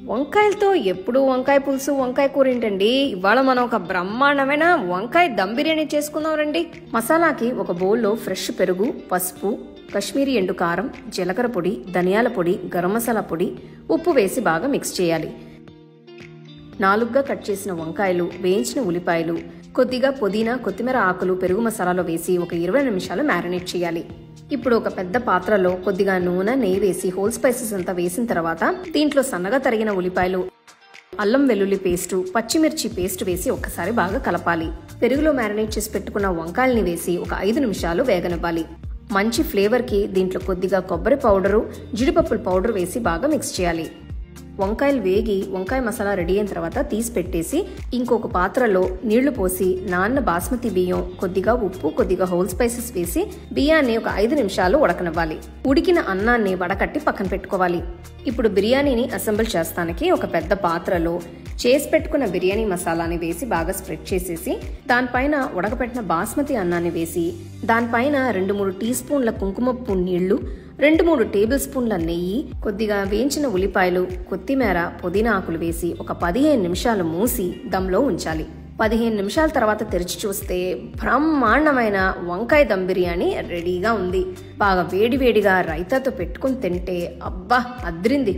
వంకాయలతో ఎప్పుడు వంకాయ పులుసు వంకాయ కూర ఏంటండి. ఇవాళ మనం ఒక బ్రహ్మాండమైన వంకాయ దమ్ బిర్యానీ చేసుకుందాం రండి. మసాలాకి ఒక బౌల్లో ఫ్రెష్ పెరుగు, పసుపు, కాశ్మీరీ ఎండు కారం, జీలకర్ర పొడి, ధనియాల పొడి, గరం మసాలా పొడి, ఉప్పు వేసి బాగా మిక్స్ చేయాలి. 4గా కట్ చేసిన వంకాయలు, వేయించిన ఉల్లిపాయలు, కొద్దిగా పుదీనా, కొత్తిమీర ఆకులు పెరుగు మసాలాలో వేసి ఒక 20 నిమిషాలు మ్యారినేట్ చేయాలి. ఇప్పుడు ఒక పెద్ద పాత్రలో కొద్దిగా నూనె, నెయ్యి వేసి హోల్ స్పైసెస్ అంతా వేసిన తర్వాత దీంట్లో సన్నగా తరిగిన ఉల్లిపాయలు, అల్లం వెల్లుల్లి పేస్టు, పచ్చిమిర్చి పేస్ట్ వేసి ఒక్కసారి బాగా కలపాలి. పెరుగులో మ్యారినేట్ చేసి పెట్టుకున్న వంకాయల్ని వేసి ఒక 5 నిమిషాలు వేగనివ్వాలి. మంచి ఫ్లేవర్ కి దీంట్లో కొద్దిగా కొబ్బరి పౌడరు, జీడిపప్పుల పౌడర్ వేసి బాగా మిక్స్ చేయాలి. వంకాయలు వేగి వంకాయ మసాలా రెడీ అయిన తర్వాత తీసి పెట్టేసి ఇంకొక పాత్రలో నీళ్లు పోసి నాన్న బాస్మతి బియ్యం, కొద్దిగా ఉప్పు, కొద్దిగా హోల్ స్పైసెస్ వేసి బియ్యాన్ని ఒక 5 నిమిషాలు ఉడకనివ్వాలి. ఉడికిన అన్నాన్ని వడకట్టి పక్కన పెట్టుకోవాలి. ఇప్పుడు బిర్యానీని అసెంబుల్ చేస్తానికి ఒక పెద్ద పాత్రలో చేసి పెట్టుకున్న బిర్యానీ మసాలాని వేసి బాగా స్ప్రెడ్ చేసేసి దానిపైన ఉడకపెట్టిన బాస్మతి అన్నాన్ని వేసి దానిపైన 2-3 టీ స్పూన్ల కుంకుమపువ్వు నీళ్లు, 2-3 టేబుల్ స్పూన్ల నెయ్యి, కొద్దిగా వేయించిన ఉల్లిపాయలు, కొత్తిమీర, పుదీనా ఆకులు వేసి ఒక 15 నిమిషాలు మూసి దమ్లో ఉంచాలి. 15 నిమిషాల తర్వాత తెరిచి చూస్తే బ్రహ్మాండమైన వంకాయ దమ్ బిర్యానీ రెడీగా ఉంది. బాగా వేడివేడిగా రైతాతో పెట్టుకుని తింటే అబ్బా అద్రింది.